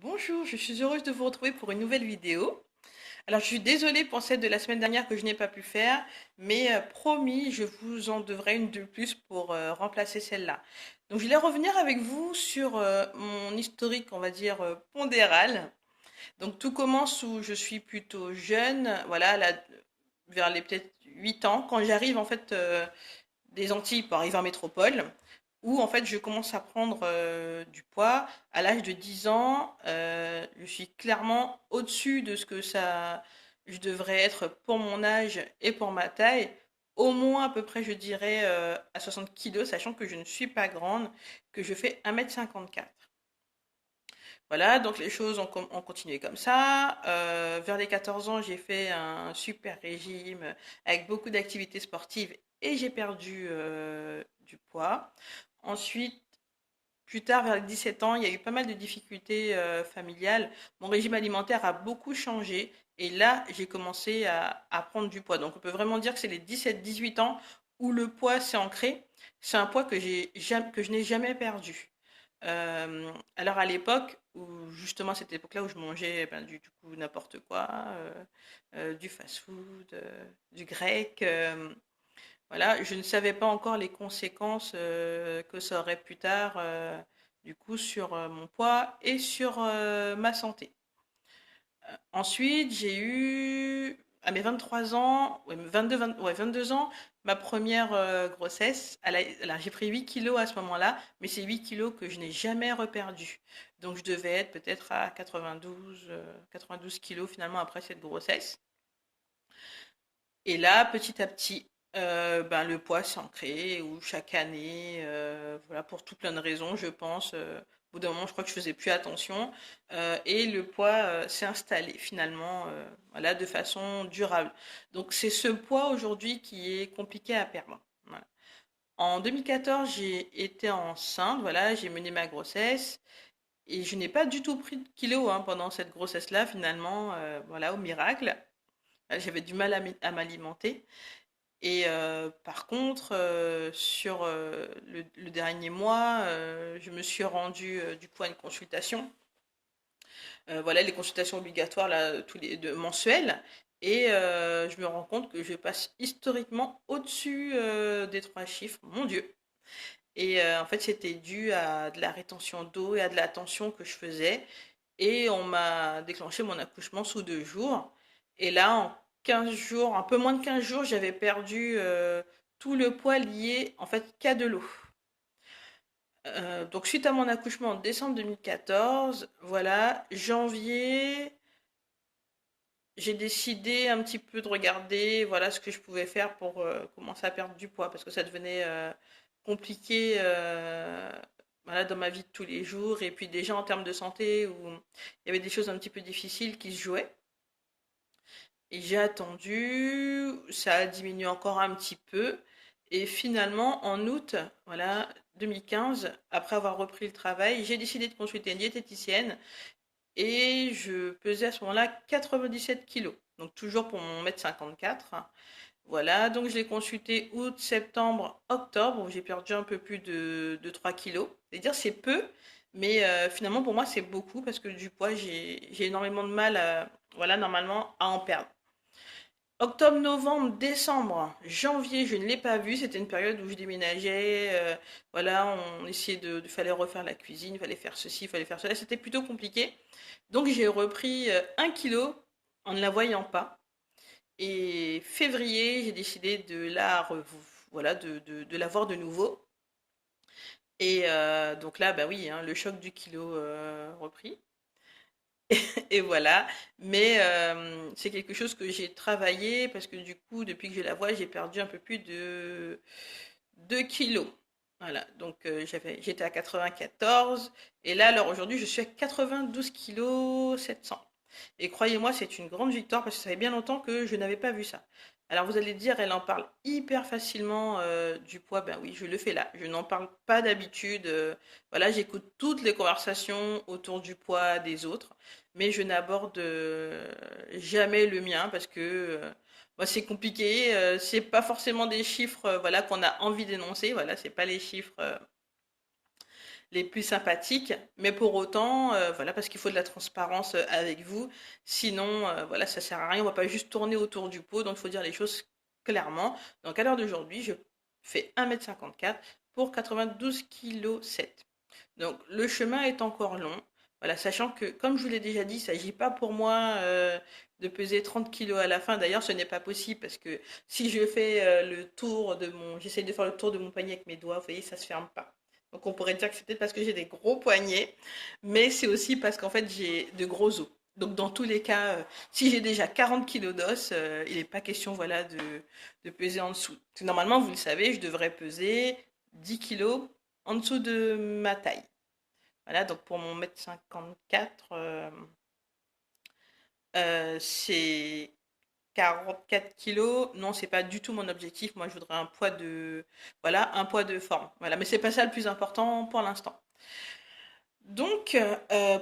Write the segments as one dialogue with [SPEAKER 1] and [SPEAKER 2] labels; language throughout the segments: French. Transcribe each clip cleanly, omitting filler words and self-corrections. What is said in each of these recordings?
[SPEAKER 1] Bonjour, je suis heureuse de vous retrouver pour une nouvelle vidéo. Alors, je suis désolée pour celle de la semaine dernière que je n'ai pas pu faire, mais promis, je vous en devrai une de plus pour remplacer celle-là. Donc, je voulais revenir avec vous sur mon historique, on va dire, pondéral. Donc, tout commence où je suis plutôt jeune, voilà, vers les peut-être 8 ans, quand j'arrive en fait des Antilles pour arriver en métropole, où en fait je commence à prendre du poids. À l'âge de 10 ans, je suis clairement au-dessus de ce que je devrais être pour mon âge et pour ma taille. Au moins à peu près, je dirais, à 60 kilos, sachant que je ne suis pas grande, que je fais 1,54 m. Voilà, donc les choses ont continué comme ça. Vers les 14 ans, j'ai fait un super régime avec beaucoup d'activités sportives et j'ai perdu du poids. Ensuite, plus tard, vers les 17 ans, il y a eu pas mal de difficultés familiales. Mon régime alimentaire a beaucoup changé et là, j'ai commencé à prendre du poids. Donc, on peut vraiment dire que c'est les 17-18 ans où le poids s'est ancré. C'est un poids que je n'ai jamais perdu. Alors à l'époque, où justement à cette époque-là où je mangeais ben, du coup n'importe quoi, du fast-food, du grec, voilà, je ne savais pas encore les conséquences que ça aurait plus tard du coup sur mon poids et sur ma santé. Ensuite, j'ai eu, à mes 23 ans, ouais, 22 ans, ma première grossesse. Alors, j'ai pris 8 kilos à ce moment-là, mais c'est 8 kilos que je n'ai jamais reperdus. Donc, je devais être peut-être à 92 kilos finalement après cette grossesse. Et là, petit à petit, ben, le poids s'est ancré, ou chaque année, voilà, pour tout plein de raisons, je pense. Au bout d'un moment, je crois que je faisais plus attention, et le poids s'est installé finalement, voilà, de façon durable. Donc c'est ce poids aujourd'hui qui est compliqué à perdre. Voilà. En 2014, j'ai été enceinte, voilà, j'ai mené ma grossesse. Et je n'ai pas du tout pris de kilos hein, pendant cette grossesse-là, finalement, voilà, au miracle. J'avais du mal à m'alimenter. Et par contre, sur le dernier mois, je me suis rendue du coup à une consultation. Voilà, les consultations obligatoires là, mensuelles. Et je me rends compte que je passe historiquement au-dessus des 3 chiffres. Mon Dieu. Et en fait, c'était dû à de la rétention d'eau et à de la tension que je faisais. Et on m'a déclenché mon accouchement sous 2 jours. Et là, en 15 jours, un peu moins de 15 jours, j'avais perdu tout le poids lié en fait qu'à de l'eau. Donc suite à mon accouchement en décembre 2014, voilà, janvier, j'ai décidé un petit peu de regarder voilà ce que je pouvais faire pour commencer à perdre du poids parce que ça devenait compliqué voilà, dans ma vie de tous les jours et puis déjà en termes de santé où il y avait des choses un petit peu difficiles qui se jouaient. Et j'ai attendu, ça a diminué encore un petit peu. Et finalement, en août, voilà, 2015, après avoir repris le travail, j'ai décidé de consulter une diététicienne et je pesais à ce moment-là 97 kilos. Donc toujours pour mon mètre 54. Voilà, donc je l'ai consulté août, septembre, octobre, où j'ai perdu un peu plus de 3 kilos. C'est-à-dire c'est peu, mais finalement pour moi c'est beaucoup parce que du poids, j'ai énormément de mal, voilà, normalement, à en perdre. Octobre, novembre, décembre, janvier, je ne l'ai pas vu. C'était une période où je déménageais. Voilà, on essayait fallait refaire la cuisine, il fallait faire ceci, il fallait faire cela. C'était plutôt compliqué. Donc j'ai repris 1 kilo en ne la voyant pas. Et février, j'ai décidé voilà, de la voir de nouveau. Et donc là, bah oui, hein, le choc du kilo repris. Et voilà. Mais c'est quelque chose que j'ai travaillé parce que du coup, depuis que je la vois, j'ai perdu un peu plus de 2 kilos. Voilà, donc j'étais à 94 et là, alors aujourd'hui, je suis à 92 kilos 700. Et croyez-moi, c'est une grande victoire parce que ça fait bien longtemps que je n'avais pas vu ça. Alors vous allez dire, elle en parle hyper facilement du poids. Ben oui, je le fais là. Je n'en parle pas d'habitude. Voilà, j'écoute toutes les conversations autour du poids des autres, mais je n'aborde jamais le mien parce que moi, c'est compliqué. C'est pas forcément des chiffres voilà, qu'on a envie d'énoncer. Voilà, c'est pas les chiffres les plus sympathiques, mais pour autant, voilà, parce qu'il faut de la transparence avec vous, sinon, voilà, ça sert à rien, on va pas juste tourner autour du pot, donc il faut dire les choses clairement. Donc à l'heure d'aujourd'hui, je fais 1,54 m pour 92,7 kg. Donc le chemin est encore long. Voilà, sachant que, comme je vous l'ai déjà dit, il ne s'agit pas pour moi de peser 30 kilos à la fin. D'ailleurs, ce n'est pas possible parce que si je fais le tour de mon... J'essaye de faire le tour de mon poignet avec mes doigts, vous voyez, ça ne se ferme pas. Donc on pourrait dire que c'est peut-être parce que j'ai des gros poignets, mais c'est aussi parce qu'en fait j'ai de gros os. Donc dans tous les cas, si j'ai déjà 40 kilos d'os, il n'est pas question voilà, de peser en dessous. Parce que normalement, vous le savez, je devrais peser 10 kilos en dessous de ma taille. Voilà, donc pour mon mètre 54, c'est 44 kilos. Non, c'est pas du tout mon objectif. Moi, je voudrais un poids de, voilà, un poids de forme. Voilà, mais c'est pas ça le plus important pour l'instant. Donc,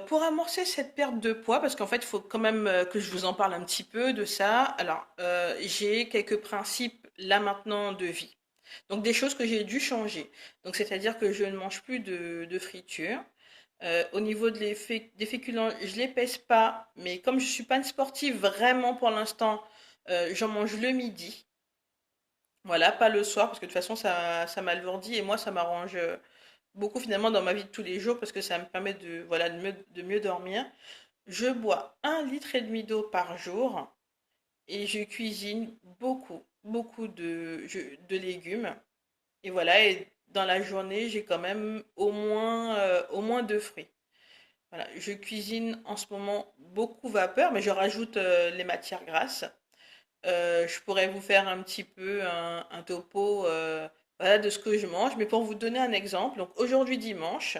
[SPEAKER 1] pour amorcer cette perte de poids, parce qu'en fait, il faut quand même que je vous en parle un petit peu de ça. Alors, j'ai quelques principes là maintenant de vie. Donc, des choses que j'ai dû changer. Donc, c'est-à-dire que je ne mange plus de friture. Au niveau des féculents, je les pèse pas, mais comme je suis pas une sportive vraiment pour l'instant, j'en mange le midi. Voilà, pas le soir, parce que de toute façon, ça m'alourdit et moi, ça m'arrange beaucoup finalement dans ma vie de tous les jours parce que ça me permet de, voilà, de mieux dormir. Je bois 1,5 litre d'eau par jour et je cuisine beaucoup de légumes. Et voilà, et dans la journée, j'ai quand même au moins deux fruits. Voilà, je cuisine en ce moment beaucoup vapeur, mais je rajoute les matières grasses. Je pourrais vous faire un petit peu un topo voilà, de ce que je mange, mais pour vous donner un exemple, donc aujourd'hui dimanche,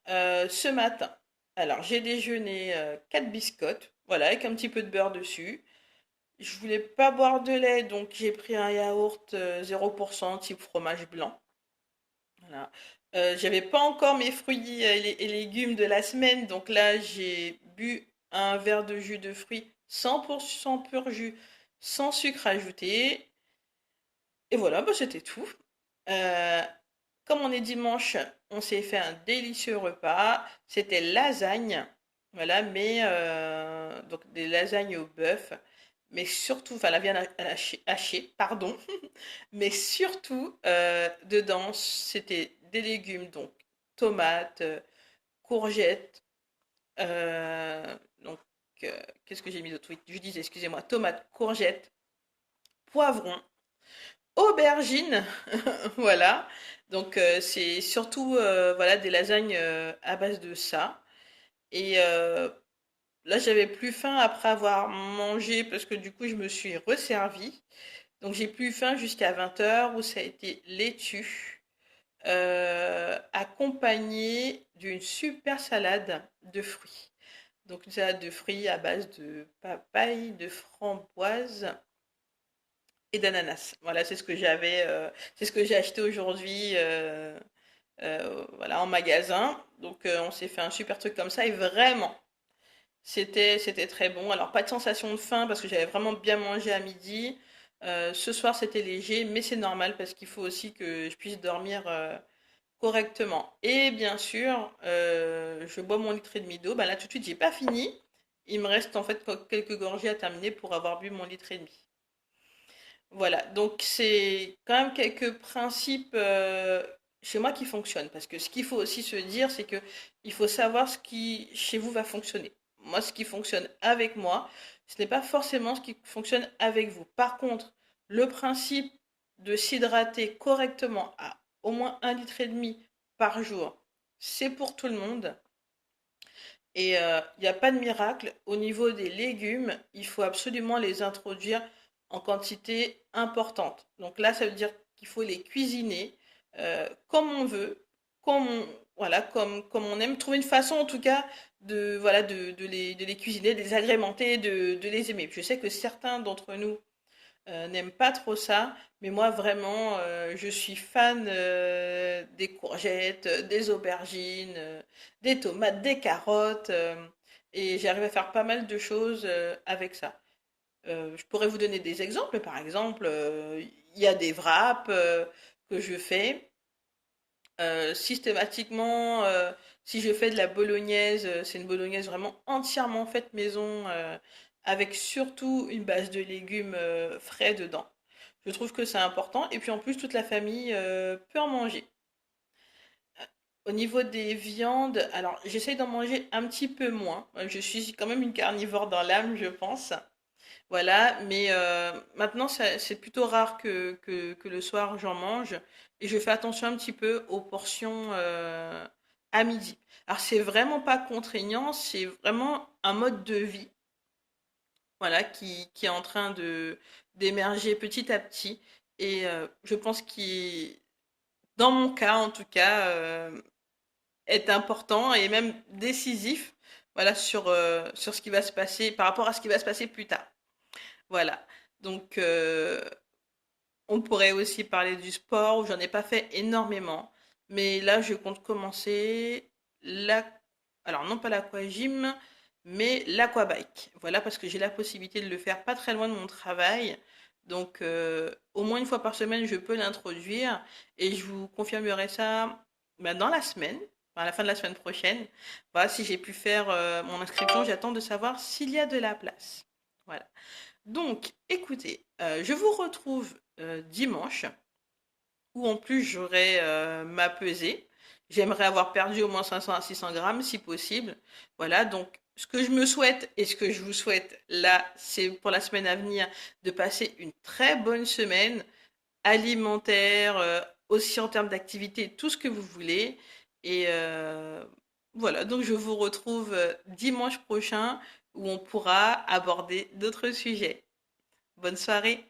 [SPEAKER 1] ce matin, alors j'ai déjeuné 4 biscottes, voilà, avec un petit peu de beurre dessus. Je voulais pas boire de lait, donc j'ai pris un yaourt 0% type fromage blanc. Voilà. J'avais pas encore mes fruits et légumes de la semaine, donc là j'ai bu un verre de jus de fruits 100% pur jus, sans sucre ajouté. Et voilà, bah, c'était tout. Euh, Comme on est dimanche, on s'est fait un délicieux repas. C'était lasagne, voilà, mais donc des lasagnes au bœuf, mais surtout, enfin la viande hachée, pardon, mais surtout dedans c'était des légumes, donc tomates, courgettes, donc qu'est-ce que j'ai mis d'autre? Oui, je disais, excusez-moi, tomates, courgettes, poivrons, aubergines, voilà. Donc c'est surtout voilà des lasagnes à base de ça. Et là j'avais plus faim après avoir mangé parce que du coup je me suis resservie. Donc j'ai plus faim jusqu'à 20 h où ça a été laitue, accompagné d'une super salade de fruits. Donc une salade de fruits à base de papaye, de framboise et d'ananas. Voilà, c'est ce que j'avais, c'est ce que j'ai acheté aujourd'hui, voilà, en magasin. Donc on s'est fait un super truc comme ça et vraiment, c'était très bon. Alors pas de sensation de faim parce que j'avais vraiment bien mangé à midi. Ce soir c'était léger, mais c'est normal parce qu'il faut aussi que je puisse dormir correctement. Et bien sûr, je bois mon litre et demi d'eau. Ben là tout de suite j'ai pas fini. Il me reste en fait quelques gorgées à terminer pour avoir bu mon litre et demi. Voilà, donc c'est quand même quelques principes chez moi qui fonctionnent. Parce que ce qu'il faut aussi se dire, c'est que il faut savoir ce qui chez vous va fonctionner. Moi, ce qui fonctionne avec moi, ce n'est pas forcément ce qui fonctionne avec vous. Par contre, le principe de s'hydrater correctement à au moins 1,5 litre par jour, c'est pour tout le monde. Et il n'y a pas de miracle. Au niveau des légumes, il faut absolument les introduire en quantité importante. Donc là, ça veut dire qu'il faut les cuisiner comme on veut, comme on, voilà, comme on aime. Trouver une façon, en tout cas, de, voilà, de les cuisiner, de les agrémenter, de les aimer. Je sais que certains d'entre nous n'aime pas trop ça, mais moi vraiment, je suis fan des courgettes, des aubergines, des tomates, des carottes, et j'arrive à faire pas mal de choses avec ça. Je pourrais vous donner des exemples, par exemple, il y a des wraps que je fais. Systématiquement, si je fais de la bolognaise, c'est une bolognaise vraiment entièrement faite maison, avec surtout une base de légumes frais dedans. Je trouve que c'est important. Et puis en plus, toute la famille peut en manger. Au niveau des viandes, alors j'essaye d'en manger un petit peu moins. Je suis quand même une carnivore dans l'âme, je pense. Voilà, mais maintenant c'est plutôt rare que le soir j'en mange et je fais attention un petit peu aux portions à midi. Alors c'est vraiment pas contraignant, c'est vraiment un mode de vie, voilà, qui est en train de d'émerger petit à petit et je pense qu'il, dans mon cas en tout cas, est important et même décisif, voilà, sur ce qui va se passer par rapport à ce qui va se passer plus tard. Voilà. Donc, on pourrait aussi parler du sport où j'en ai pas fait énormément. Mais là, je compte commencer la... Alors, non pas l'aquagym, mais l'aquabike. Voilà, parce que j'ai la possibilité de le faire pas très loin de mon travail. Donc, au moins une fois par semaine, je peux l'introduire. Et je vous confirmerai ça dans la semaine, à la fin de la semaine prochaine. Voilà, si j'ai pu faire mon inscription, j'attends de savoir s'il y a de la place. Voilà. Donc, écoutez, je vous retrouve dimanche, où en plus j'aurai ma pesée. J'aimerais avoir perdu au moins 500 à 600 grammes, si possible. Voilà, donc ce que je me souhaite et ce que je vous souhaite là, c'est pour la semaine à venir de passer une très bonne semaine alimentaire, aussi en termes d'activité, tout ce que vous voulez. Et voilà, donc je vous retrouve dimanche prochain où on pourra aborder d'autres sujets. Bonne soirée.